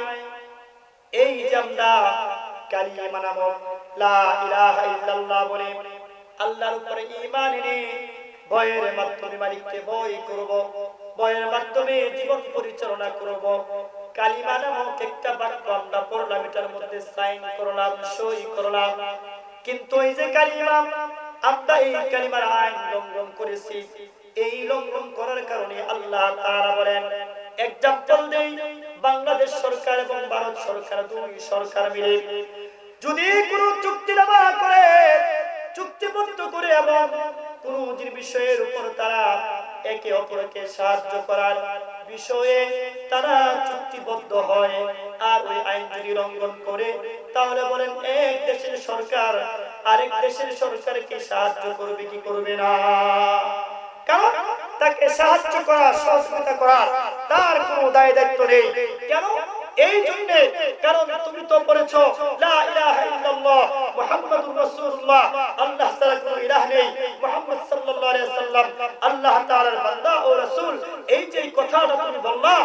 এই যে আমরা কালিমা নামক লা ইলাহা ইল্লাল্লাহ বলে আল্লাহর উপরে ঈমান এনে ভয়ের মাধ্যমে মালিককে ভয় করব, ভয়ের মাধ্যমে জীবন পরিচালনা করব। কালিমা নামক একটা বাক্য আমরা পড়লাম, এটার মধ্যে সাইন করলাম, সই করলাম, কিন্তু এই যে কালিমা আমরা এই কালিমার আইন লঙ্ঘন করেছি। এই লঙ্ঘন করার কারণে আল্লাহ তাআলা বলেন, এক্সাম্পল দেই, বাংলাদেশ সরকার এবং ভারত সরকার দুই সরকার মিলে যদি কোনো চুক্তি না করে, চুক্তিবদ্ধ করে এবং কোন বিষয়ের উপর তারা একে অপরকে সাহায্য করার বিষয়ে তারা চুক্তিবদ্ধ হয়, আর ওই আইন যদি লঙ্ঘন করে, তাহলে বলেন এক দেশের সরকার আরেক দেশের সরকারকে সাহায্য করবে কি করবে না? কারণ তাকে সাহায্য করা, সহযোগিতা করা তার কোনো দায় দায়িত্ব নেই। কেন? এই জন্য, কারণ তুমি তো পড়েছো লা ইলাহা ইল্লাল্লাহ মুহাম্মাদুর রাসূলুল্লাহ, আল্লাহ ছাড়া কোনো ইলাহ নেই, মুহাম্মদ সাল্লাল্লাহু আলাইহি ওয়াসাল্লাম আল্লাহ তাআলার বান্দা ও রাসূল। এই যে কথাটা তুমি বললা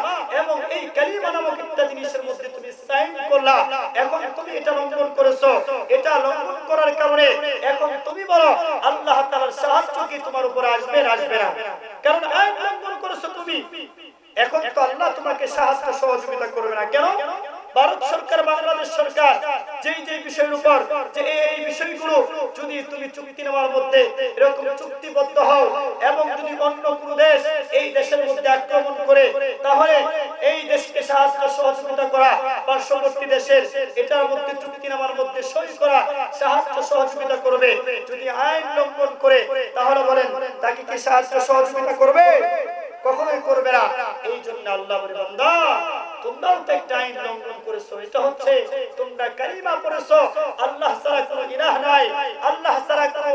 এবং এই কালিমা নামক একটা জিনিসের মধ্যে তুমি সাইন করলা, এখন তুমি এটা লঙ্ঘন করেছো। এটা লঙ্ঘন করার কারণে এখন তুমি বলো আল্লাহ তাআলার সাহায্য কি তোমার উপর আসবে না আসবে না? কারণ আইন লঙ্ঘন করেছো তুমি, এখন তো আল্লাহ তোমাকে সাহায্য সহযোগিতা করবে না। কেন? ভারত সরকার, বাংলাদেশ সরকার যেই যেই বিষয়ের উপর যে এই বিষয়গুলো যদি তুমি চুক্তি নেওয়ার মধ্যে এরকম চুক্তিবদ্ধ হও এবং যদি অন্য কোনো দেশ এই দেশের মধ্যে আক্রমণ করে, তাহলে এই দেশকে সাহায্য সহযোগিতা করা, পার্শ্ববর্তী দেশের এটার মধ্যে চুক্তি নেওয়ার মধ্যে সই করা, সাহায্য সহযোগিতা করবে। যদি আইন লঙ্ঘন করে, তাহলে বলেন তাকে কি সাহায্য সহযোগিতা করবে? কখনোই করবে না। এই জন্য আল্লাহ বলে, বান্দা তোমরাও তো একটা আইন লঙ্ঘন করেছো। এটা হচ্ছে তোমরা কালিমা পড়েছো আল্লাহ ছাড়া কোনো ইলাহ নাই, আল্লাহ ছাড়া কোনো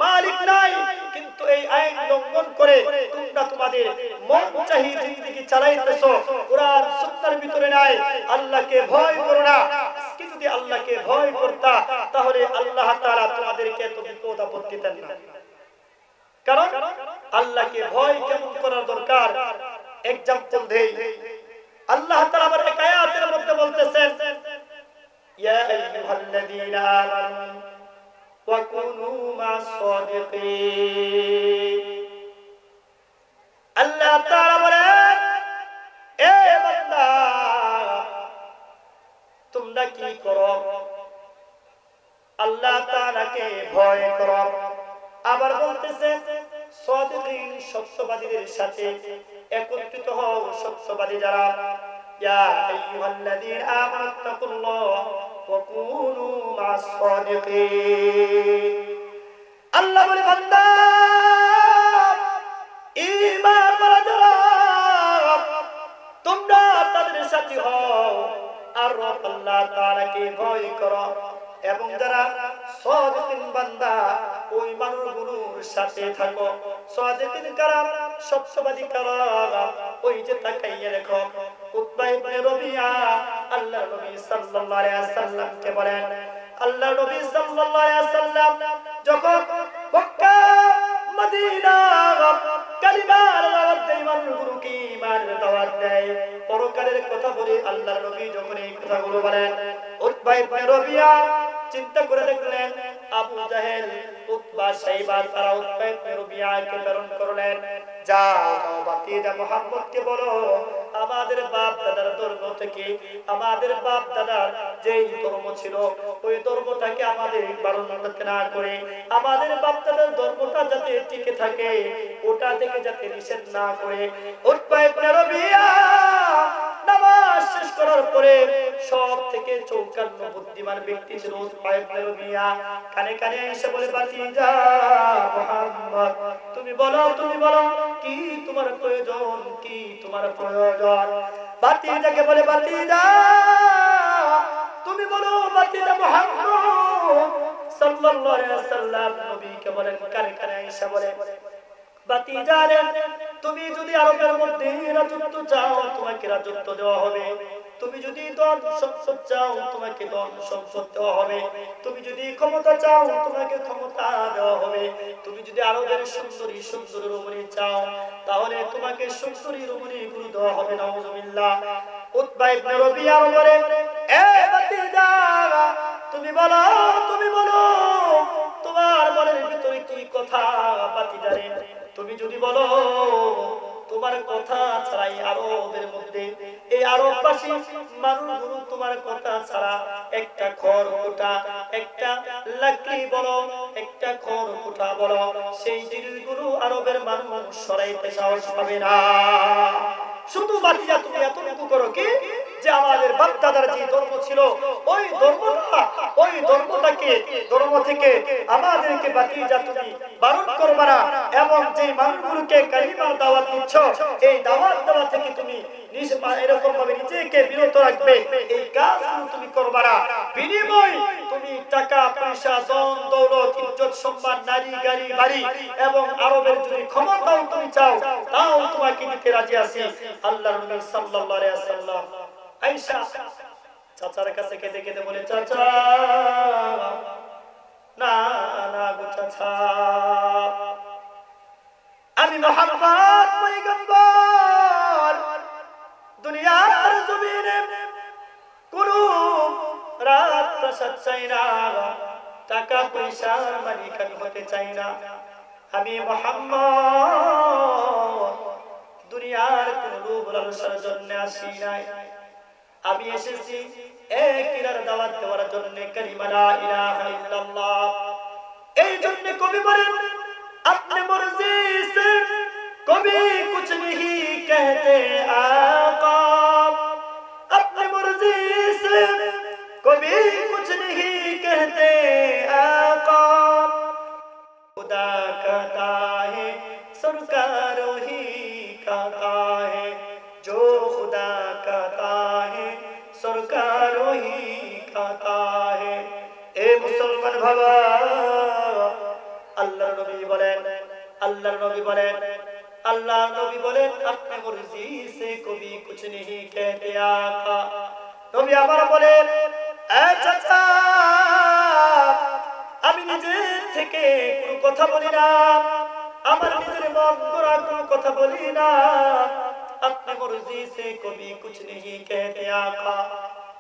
মালিক নাই, কিন্তু এই আইন লঙ্ঘন করে তোমরা তোমাদের মন চাহি জিন্দেগি চালাইতেছো। কুরআন সুন্নাহর ভিতরে নাই আল্লাহকে ভয় করো না। আজকে যদি আল্লাহকে ভয় করতা, তাহলে আল্লাহ তাআলা তোমাদেরকে এত বিপদ আপদ দিতেন না। কারণ আল্লাহকে ভয় কেমন করার দরকার এক্সাম্পল দেই। আল্লাহ তাআলা আবার এক আয়াতের মধ্যে বলতেছেন, ইয়া আইয়ুহাল্লাযীনা আমানু ওয়া কুনু মা'আস সাদিকিন। আল্লাহ তাআলা বলেন, এ বান্দা তোমরা কি করো? আল্লাহ তাআলাকে ভয় করো। আবার বলতেছে সাদিকিন, সত্যবাদীদের সাথে একত্রিত হও, সত্যবাদী যারা। ইয়া আইয়ুহাল্লাযীনা আমানু তাকুল্লাহ ওয়া কুনু মা'আস সাদিকিন। আল্লাহ বলে, বান্দা ঈমান ওয়ালা যারা তোমরা তাদের সাথে হও আর আল্লাহ তাআলাকে ভয় করো। এবং যারা সাদিকিন বান্দা ওই মানুষগুলোর সাথে থাকো। সাদিকিন কারা? সত্যবাদী কারা? ওই যে তাকাইয়া দেখো, উতবা ইবনে রবিয়া আল্লাহর নবী সাল্লাল্লাহু আলাইহি ওয়াসাল্লামকে বলেন, আল্লাহর নবী সাল্লাল্লাহু আলাইহি ওয়াসাল্লাম যখন মক্কা মদিনা কালিমার দাওয়াত দেয়, মানুষগুলোকে ঈমানের দাওয়াত দেয়, পরকালের কথা বলে আল্লাহর নবী যখন এই কথাগুলো বলেন, উতবা ইবনে রবিয়া চিন্তা করে দেখলেন আবু জাহেল, উতবা, শাইবা তারা উতবা ইবনে রবিয়াকে প্রেরণ করলেন, যাও ভাতিজা মুহাম্মদকে বলো আমাদের বাপ দাদার ধর্ম থেকে, আমাদের বাপ দাদার যেই ধর্ম ছিল ওই ধর্মটাকে আমাদের পালন করতে না করে আমাদের বাপ দাদার ধর্মটা যাতে টিকে থাকে ওটা থেকে যাতে নিষেধ না করে। উতবা ইবনে রবিয়া নামাজ শেষ করার পরে সব থেকে 54 বুদ্ধিমান ব্যক্তি ছিল উতবা ইবনে রবিয়া, কানে কানে এসে বলে, ভাতিজা মুহাম্মদ তুমি বলো কি তোমার প্রয়োজন, কি তোমার প্রয়োজন? ভাতিজাকে বলে, ভাতিজা তুমি বলো, ভাতিজা মুহাম্মদ সাল্লাল্লাহু আলাইহি ওয়াসাল্লাম নবীকে বলেন, কানে কানে এসে বলে, ভাতিজা রে তুমি যদি আরবের মধ্যে রাজত্ব চাও তোমাকে রাজত্ব দেওয়া হবে, তুমি যদি ধন সম্পদ চাও তোমাকে ধন সম্পদ দেওয়া হবে, তুমি যদি ক্ষমতা চাও তোমাকে ক্ষমতা দেওয়া হবে, তুমি যদি আরবের সুন্দরী রমণী চাও তাহলে তোমাকে সুন্দরী রমণী গুলো দেওয়া হবে। নাউজুবিল্লাহ। উতবা ইবনে রবিয়া বলে, এ ভাতিজা তুমি বলো তোমার মনের ভিতরে কি কথা? ভাতিজা রে তুমি যদি বলো তোমার কথা ছাড়াই আরবের মধ্যে এই আরববাসী মানুষগুলো তোমার কথা ছাড়া একটা খড়কুটা, একটা লাকড়ি বলো, একটা খড়কুটা বলো, সেই জিনিসগুলো আরবের মানুষ সরাইতে সাহস পাবে না। শুধু ভাতিজা তুমি এতটুকু করো কি যে আমাদের বাপ দাদার যে ধর্ম ছিল ওই ধর্মটাকে ধর্ম থেকে আমাদেরকে ভাতিজা তুমি বারণ করবে না, এবং যে মানুষগুলোকে কালিমার দাওয়াত দিচ্ছ এই দাওয়াত দেওয়া থেকে তুমি এরকম ভাবে নিজেকে বিরত রাখবে, এই কাজগুলো তুমি করবে না। বিনিময় তুমি টাকা পয়সা, ধন দৌলত, ইজ্জত সম্মান, নারী গাড়ি বাড়ি এবং আরবের যদি ক্ষমতাও তুমি চাও তাও তোমাকে দিতে রাজি আছি। আল্লাহর নবী সাল্লাল্লাহু আলাইহি ওয়াসাল্লাম আয়েশা চাচার কাছে কেঁদে কেঁদে বলে, চাচা না গো চাচা, আমি মুহাম্মদ পয়গম্বর দুনিয়ার জমিনে কোন রাত প্রাসাদ চাই না, টাকা পয়সার মালিক আমি হতে চাই না। আমি মুহাম্মদ দুনিয়ার কোন লোভ লালসার জন্য আসি নাই, আমি এসেছি এক ইলার দাওয়াত দেওয়ার জন্য, কালিমা লা ইলাহা ইল্লাল্লাহ। এই জন্য কবি বলেন, अपने मर्जी से कभी कुछ नहीं कहते आका, अपने मर्जी से कभी कुछ नहीं कहते आका, खुदा कहता है सरकार ही कहता है, जो खुदा कहता है सरकार ही कहता है। ए मुसलमान भावा, আল্লাহর নবী বলেন আপনি মর্জি সে কবি কুছ नहीं कहते आका। নবী আবার বলেন, এ চাচা আমি নিজে থেকে কোনো কথা বলি না, আমার নিজের মন গড়া কোনো কথা বলি না, আপনি মর্জি সে কবি কুছ नहीं कहते आका।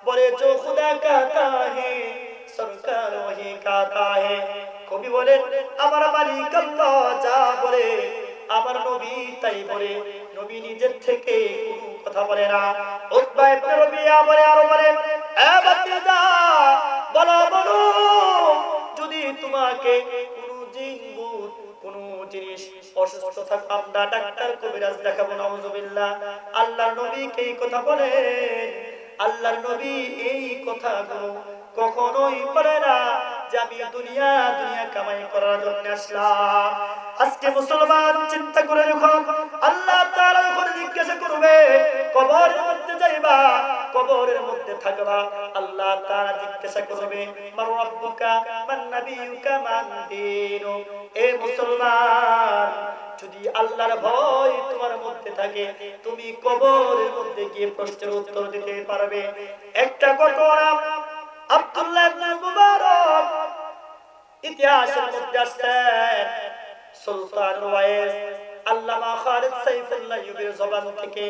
বলে जो खुदा कहता है सरकार वही कहता है। কবি বলেন আমার মালিক আল্লাহ যা বলে আমার নবী তাই বলে, নবী নিজের থেকে কোনো কথা বলে না। উতবা ইবনে রবিয়া বলে, আরো বলে, এ ভাতিজা বলো যদি তোমাকে কোনো জিন ভূত কোনো জিনিস অসুস্থ থাকে আমরা ডাক্তার কবিরাজ দেখাবো। নাউজুবিল্লাহ। আল্লাহর নবীকে এই কথা বলেন, আল্লাহর নবী এই কথাগুলো কখনোই বলে না যে আমি দুনিয়া কামাই করার জন্য আসলাম। আজকে মুসলমান চিন্তা করে দেখো, আল্লাহ তাআলা যখন জিজ্ঞাসা করবে কবরের মধ্যে যাইবা, কবরের মধ্যে থাকবা, আল্লাহ তাআলা জিজ্ঞাসা করবে মান রাব্বুকা মান নাবিয়ুকা মান দীনুক। এ মুসলমান, যদি আল্লাহর ভয় তোমার মধ্যে থাকে তুমি কবরের মধ্যে গিয়ে প্রশ্নের উত্তর দিতে পারবে। একটা ঘটনা আব্দুল্লাহ ইবনে মুবারক ইতিহাসের মধ্যে আসছে, সুলতান ওয়াইস আল্লামা খালিদ সাইফুল্লাহ আইয়ুবের জবান থেকে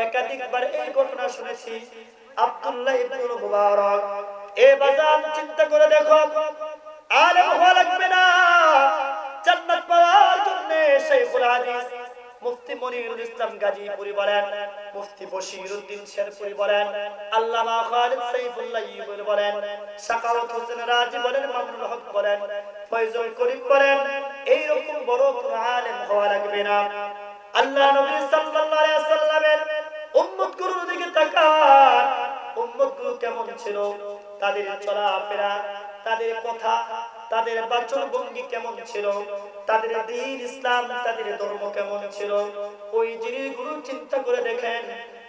একাধিকবার এই ঘটনা শুনেছি। আব্দুল্লাহ ইবনে মুবারক এ বাজার চিন্তা করে দেখো, আলেম হওয়া লাগবে না, জান্নাত পাওয়ার জন্য শাইখুল হাদিস মুফতি মনিরুল ইসলাম গাজীপুরি বলেন, মুফতি বশিরউদ্দিন শেরপুরি বলেন, আল্লামা খালিদ সাইফুল্লাহ আইয়ুব বলেন, সাকাওয়াত হোসেন রাজি বলেন, মামুনুল হক বলেন, ফয়জুল করিম বলেন, এই রকম বড় কোন আলেম হওয়া লাগবে না। আল্লাহ নবী সাল্লাল্লাহু আলাইহি ওয়াসাল্লামের উম্মতগুলোর দিকে তাকান, উম্মতগুলো কেমন ছিল, তাদের চলাফেরা, তাদের কথা, তাদের বাচন ভঙ্গি কেমন ছিল, তাদের দ্বীন ইসলাম, তাদের ধর্ম কেমন ছিল, ওই জিনিসগুলো চিন্তা করে দেখেন।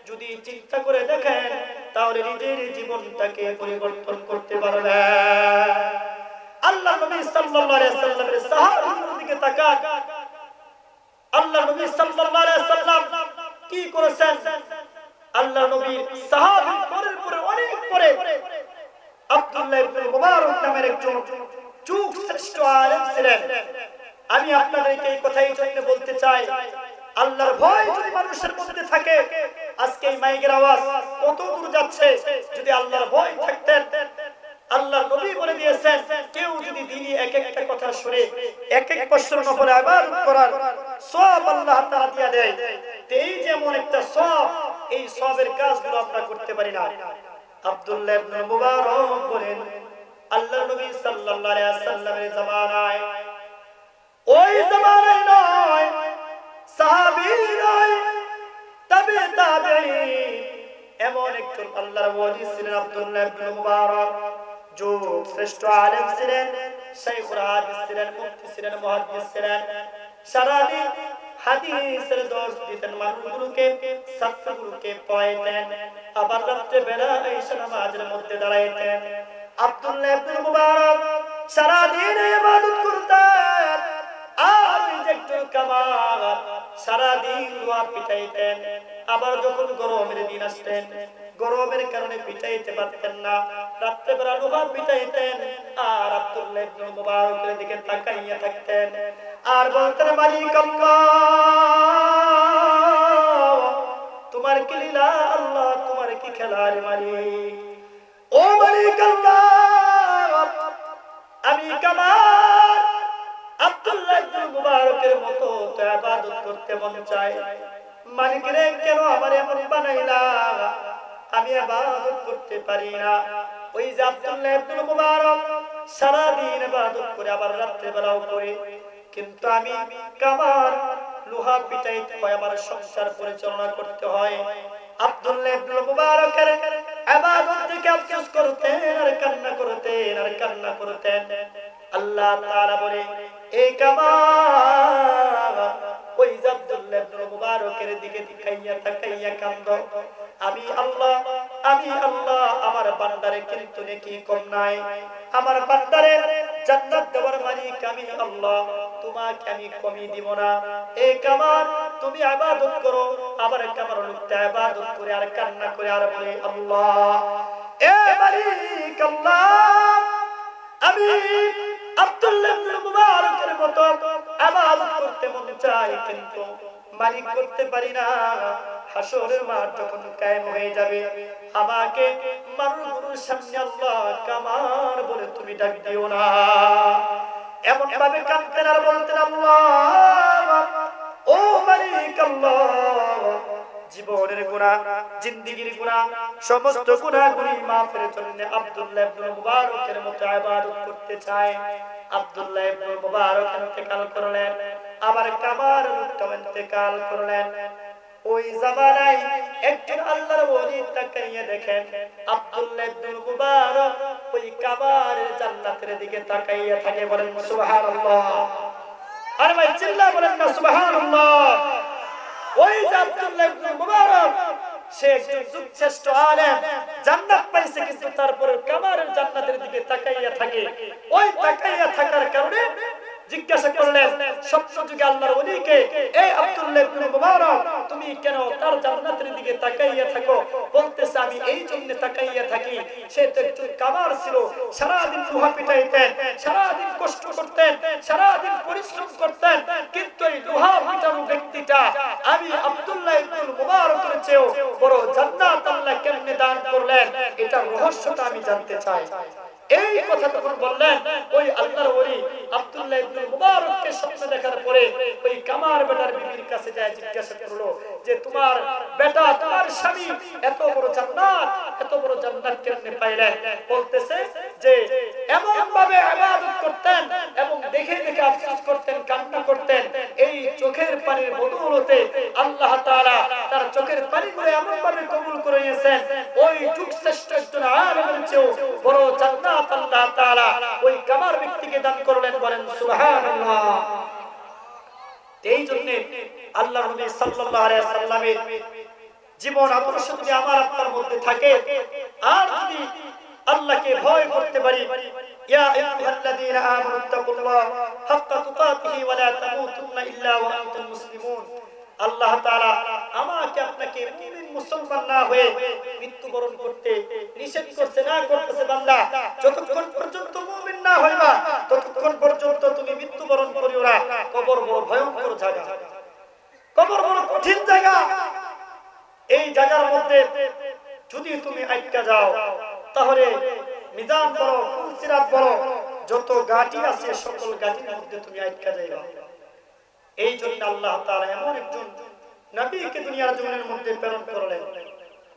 যদি চিন্তা করে দেখেন তাহলে নিজের জীবনটাকে পরিবর্তন করতে পারবেন। আল্লাহ নবী সাল্লাল্লাহু আলাইহি ওয়াসাল্লামের সাহাবীদের দিকে তাকান, আল্লাহ নবী সাল্লাল্লাহু আলাইহি ওয়াসাল্লাম কি করেছেন। আল্লাহ নবীর সাহাবী পরের পরে অনেক পরে আব্দুল্লাহ ইবনে মুবারক নামের একজন যুগ শ্রেষ্ঠ আলেম ছিলেন। আমি আপনাদেরকে এই কথাই জন্য বলতে চাই, আল্লাহর ভয় যদি মানুষের মধ্যে থাকে, আজকে এই মাইকের আওয়াজ কত দূর যাচ্ছে, যদি আল্লাহর ভয় থাকতেন, আল্লাহর নবী বলে দিয়েছেন, কেউ যদি দিনে এক একটা কথা শুনে এক এক বছর নফল ইবাদত করার সওয়াব আল্লাহ তাআলা দিয়া দেয়, এই যেমন একটা সওয়াব, এই সওয়াবের কাজগুলো আমরা করতে পারি না। আব্দুল্লাহ ইবনে মুবারক বলেন, আল্লাহর নবী সাল্লাল্লাহু আলাইহি ওয়াসাল্লামের জামানায়, ওই জামানায় নয়, সাহাবী নয়, তাবে তাবেঈন, এমন একজন আল্লাহর ওলি ছিলেন আব্দুল্লাহ ইবনে মুবারক, যুগ শ্রেষ্ঠ আলেম ছিলেন, শাইখুল হাদিস ছিলেন, মুফতি ছিলেন, মুহাদ্দিস ছিলেন। সারাদিন হাদিসের দর্শ দিতেন মানুষগুলোকে, ছাত্রগুলোকে পড়াইতেন, আবার রাত্রে বেলা এসে নামাজের মধ্যে দাঁড়াইতেন। আব্দুল্লাহ ইবনে মুবারক সারাদিন ইবাদত করতেন, আর একটু কামাল, সারাদিন লোহা পিটাইতেন। আবার যখন গরমের দিন আসতেন, গরমের কারণে পিটাইতে পারতেন না, রাত্রে বেলা লোহা পিটাইতেন, আর আব্দুল্লাহ ইবনে মুবারকের দিকে তাকাইয়া থাকতেন, আর বলতেন, মালিক আল্লাহ, তোমার কি লীলা, আল্লাহ তোমার কি খেলার মালিক, ও মালিক আল্লাহ, আমি কামার আব্দুল্লাহ ইবনে মুবারকের মতো তো ইবাদত করতে মন চায়, মালিক রে কেন আমার এমন বানাইলা, আমি ইবাদত করতে পারি না। ওই যে আব্দুল্লাহ ইবনে মুবারক সারা দিন ইবাদত করে, আবার রাতে বেলাও করে, কিন্তু আমি কামার লোহা পিটাইতে হয়, আমার সংসার পরিচালনা করতে হয়। আব্দুল্লাহ ইবনে মুবারকের ইবাদত দেখে আফসোস করতেন, আর কান্না করতেন, আর কান্না করতেন। আল্লাহ তাআলা বলে, এই কামার, ওই আব্দুল্লাহ ইবনে মুবারকের দিকে তাকাইয়া কান্দো, আমি আল্লাহ, আমি আল্লাহ আমার বান্দারে কিন্তু নেকি কম নাই, আমার বান্দারে জান্নাত দেওয়ার মালিক আমি আল্লাহ, তোমাকে আমি কমি দিব না। এই কামার তুমি ইবাদত করো, আবার কামার লোকটা ইবাদত করে আর কান্না করে আর বলে, আল্লাহ, এ মালিক আল্লাহ, আমি আব্দুল্লাহ ইবনে মুবারকের মতো ইবাদত করতে মন চাই, কিন্তু মালিক করতে পারি না। হাসরের মাঠ যখন কায়েম হয়ে যাবে, আমাকে মানুষের সামনে আল্লাহ কামার বলে তুমি ডাক দিও না। এমন ভাবে কাঁদতেন আর বলতেন, আল্লাহ, ও মালিক আল্লাহ, জীবনের গুনাহ, জিন্দেগীর গুনাহ, সমস্ত গুনাহগুলি মাফের জন্য আব্দুল্লাহ ইবনে মুবারকের মতো ইবাদত করতে চায়। আব্দুল্লাহ ইবনে মুবারক ইন্তেকাল করলেন, আবার কামার লোকটা ইন্তেকাল করলেন। ওই জামানায় একজন আল্লাহর ওলি তাকাইয়া দেখেন, আব্দুল্লাহ ইবনে মুবারক ওই কামারের জান্নাতের দিকে তাকাইয়া থাকে। বলেন সুবহানাল্লাহ। আরে ভাই চিল্লা বলেন না সুবহানাল্লাহ। ওই যে আব্দুল্লাহ ইবনে মুবারক, সে একজন যুগশ্রেষ্ঠ আলেম, জান্নাত পাইছে, কিন্তু তারপরে কামারের জান্নাতের দিকে তাকাইয়া থাকে। ওই তাকাইয়া থাকার কারণে জিজ্ঞাসা করলেন স্বপ্ন যুগে আল্লাহর ওলিকে, এই আব্দুল্লাহ ইবনে মুবারক তুমি কেন তার জান্নাতের দিকে তাকাইয়া থাকো? বলতেছে আমি এই জন্য তাকাইয়া থাকি, সে তো একজন কামার ছিল, সারা দিন লোহা পিটাইতেন, সারা দিন কষ্ট করতেন, সারা দিন পরিশ্রম করতেন, কিন্তু এই লোহা পিটানো ব্যক্তিটা আমি আব্দুল্লাহ ইবনে মুবারকের চেয়েও বড় জান্নাত আল্লাহ কেমনে দান করলেন, এটা রহস্যটা আমি জানতে চাই। এই কথা যখন বললেন, ওই আল্লাহর ওলি আব্দুল্লাহ ইবনে মুবারককে স্বপ্ন দেখার পরে ওই কামার বেটার বিবির কাছে যায় জিজ্ঞাসা করলো যে তোমার বেটা, তোমার স্বামী এত বড় জান্নাত কেমনে পাইলেন? বলতেছে যে এমন ভাবে ইবাদত করতেন এবং দেখে দেখে আফসোস করতেন, কান্না করতেন, এই চোখের পানির বদৌলতে আল্লাহ তাআলা তার চোখের পানিগুলো এমন ভাবে কবুল করে নিয়েছেন, ওই যুগ শ্রেষ্ঠ একজন আলেমের চেয়েও বড় জান্নাত আল্লাহ তাআলা ওই কামার ব্যক্তিকে দান করলেন। বলেন সুবহানাল্লাহ। এই জন্য আল্লাহর নবী সাল্লাল্লাহু আলাইহি সাল্লামের জীবন আদর্শ যদি আমার আপনার মধ্যে থাকে, আর যদি আল্লাহকে ভয় করতে পারি, ইয়া আইয়ুহাল্লাযীনা আমানু তাকুল্লাহ হাক্কা তুকাতিহি ওয়া লা তামুতুন্না ইল্লা ওয়া আনতুম মুসলিমুন। আল্লাহ তাআলা আমাকে আপনাকে মুমিন মুসলমান না হয়ে মৃত্যুবরণ করতে নিষেধ করছে, না করতেছে বান্দা যতক্ষণ পর্যন্ত মুমিন না হইবা ততক্ষণ পর্যন্ত তুমি মৃত্যুবরণ করিও না। কবর বড় ভয়ঙ্কর জায়গা, কবর বড় কঠিন জায়গা। এই জায়গার মধ্যে যদি তুমি আটকা যাও তাহলে মিজান বড়, ফুলসিরাত বড়, যত গাটি আছে সকল গাটির মধ্যে তুমি আটকা যাইবা। এই জন্য আল্লাহ তাআলা এমন একজন নবীকে দুনিয়ার জমিনের মধ্যে প্রেরণ করলেন